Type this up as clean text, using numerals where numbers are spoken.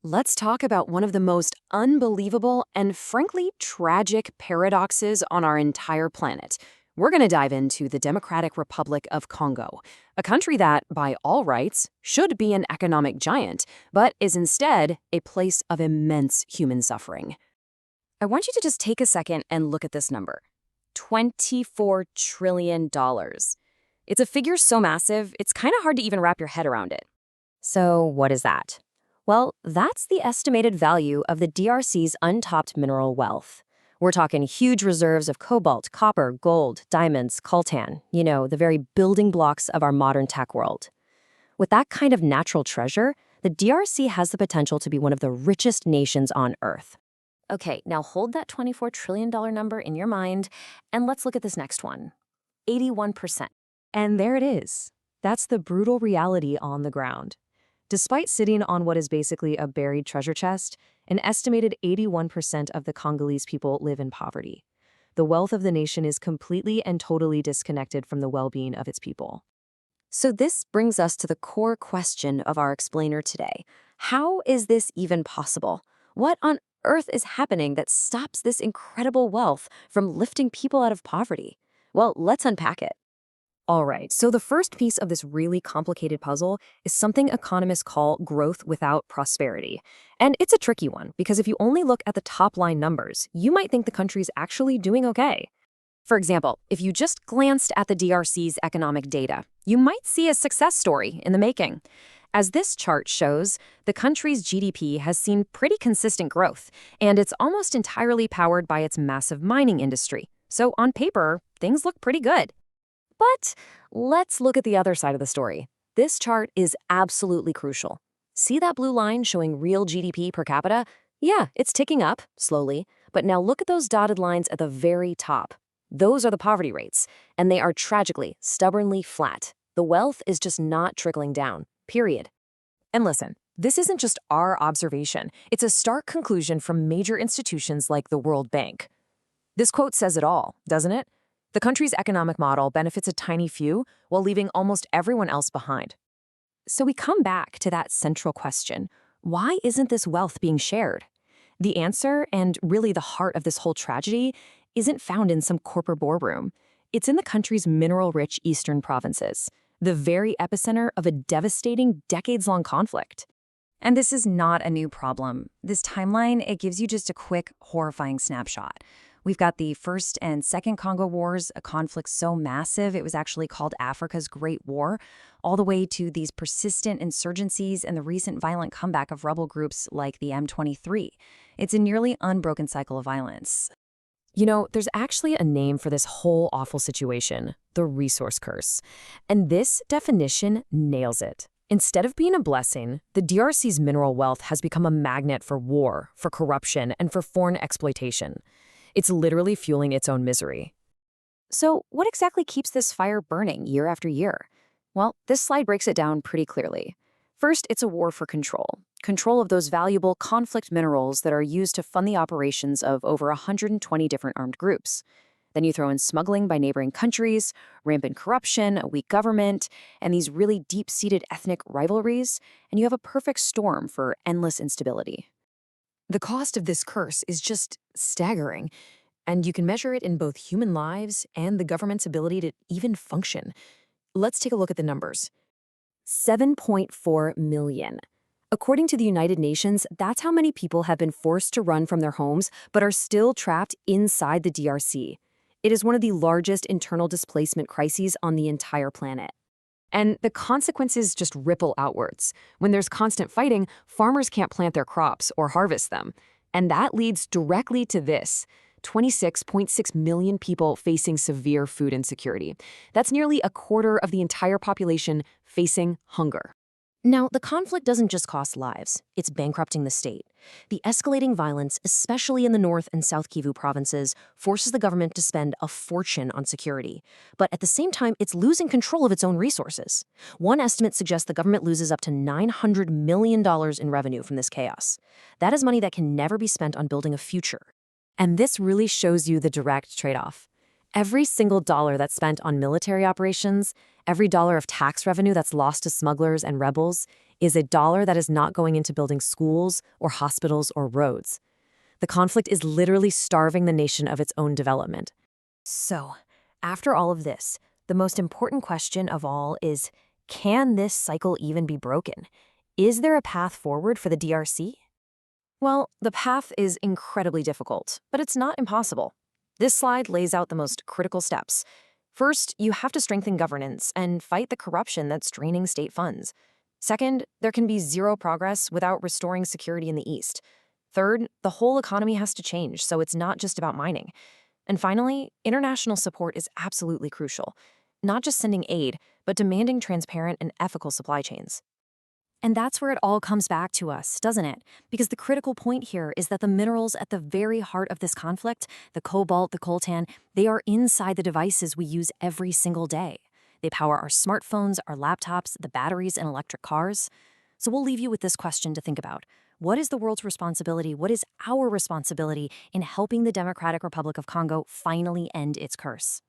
Let's talk about one of the most unbelievable and frankly tragic paradoxes on our entire planet. We're going to dive into the Democratic Republic of Congo, a country that, by all rights, should be an economic giant, but is instead a place of immense human suffering. I want you to just take a second and look at this number. $24 trillion. It's a figure so massive, it's kind of hard to even wrap your head around it. So what is that? Well, that's the estimated value of the DRC's untapped mineral wealth. We're talking huge reserves of cobalt, copper, gold, diamonds, coltan, the very building blocks of our modern tech world. With that kind of natural treasure, the DRC has the potential to be one of the richest nations on Earth. Okay, now hold that $24 trillion number in your mind, and let's look at this next one. 81%. And there it is. That's the brutal reality on the ground. Despite sitting on what is basically a buried treasure chest, an estimated 81% of the Congolese people live in poverty. The wealth of the nation is completely and totally disconnected from the well-being of its people. So this brings us to the core question of our explainer today. How is this even possible? What on earth is happening that stops this incredible wealth from lifting people out of poverty? Well, let's unpack it. All right, so the first piece of this really complicated puzzle is something economists call growth without prosperity. And it's a tricky one, because if you only look at the top-line numbers, you might think the country's actually doing okay. For example, if you just glanced at the DRC's economic data, you might see a success story in the making. As this chart shows, the country's GDP has seen pretty consistent growth, and it's almost entirely powered by its massive mining industry. So on paper, things look pretty good. But let's look at the other side of the story. This chart is absolutely crucial. See that blue line showing real GDP per capita? Yeah, it's ticking up, slowly. But now look at those dotted lines at the very top. Those are the poverty rates, and they are tragically, stubbornly flat. The wealth is just not trickling down, period. And listen, this isn't just our observation. It's a stark conclusion from major institutions like the World Bank. This quote says it all, doesn't it? The country's economic model benefits a tiny few while leaving almost everyone else behind. So we come back to that central question. Why isn't this wealth being shared? The answer, and really the heart of this whole tragedy, isn't found in some corporate boardroom. It's in the country's mineral-rich eastern provinces, the very epicenter of a devastating decades-long conflict. And this is not a new problem. This timeline, it gives you just a quick, horrifying snapshot. We've got the First and Second Congo Wars, a conflict so massive it was actually called Africa's Great War, all the way to these persistent insurgencies and the recent violent comeback of rebel groups like the M23. It's a nearly unbroken cycle of violence. There's actually a name for this whole awful situation, the resource curse. And this definition nails it. Instead of being a blessing, the DRC's mineral wealth has become a magnet for war, for corruption, and for foreign exploitation. It's literally fueling its own misery. So what exactly keeps this fire burning year after year? Well, this slide breaks it down pretty clearly. First, it's a war for control. Control of those valuable conflict minerals that are used to fund the operations of over 120 different armed groups. Then you throw in smuggling by neighboring countries, rampant corruption, a weak government, and these really deep-seated ethnic rivalries, and you have a perfect storm for endless instability. The cost of this curse is just staggering, and you can measure it in both human lives and the government's ability to even function. Let's take a look at the numbers. 7.4 million. According to the United Nations, that's how many people have been forced to run from their homes but are still trapped inside the DRC. It is one of the largest internal displacement crises on the entire planet. And the consequences just ripple outwards. When there's constant fighting, farmers can't plant their crops or harvest them. And that leads directly to this: 26.6 million people facing severe food insecurity. That's nearly a quarter of the entire population facing hunger. Now, the conflict doesn't just cost lives, it's bankrupting the state. The escalating violence, especially in the North and South Kivu provinces, forces the government to spend a fortune on security. But at the same time, it's losing control of its own resources. One estimate suggests the government loses up to $900 million in revenue from this chaos. That is money that can never be spent on building a future. And this really shows you the direct trade-off. Every single dollar that's spent on military operations, every dollar of tax revenue that's lost to smugglers and rebels, is a dollar that is not going into building schools or hospitals or roads. The conflict is literally starving the nation of its own development. So, after all of this, the most important question of all is, can this cycle even be broken? Is there a path forward for the DRC? Well, the path is incredibly difficult, but it's not impossible. This slide lays out the most critical steps. First, you have to strengthen governance and fight the corruption that's draining state funds. Second, there can be zero progress without restoring security in the East. Third, the whole economy has to change, so it's not just about mining. And finally, international support is absolutely crucial. Not just sending aid, but demanding transparent and ethical supply chains. And that's where it all comes back to us, doesn't it? Because the critical point here is that the minerals at the very heart of this conflict, the cobalt, the coltan, they are inside the devices we use every single day. They power our smartphones, our laptops, the batteries in electric cars. So we'll leave you with this question to think about. What is the world's responsibility? What is our responsibility in helping the Democratic Republic of Congo finally end its curse?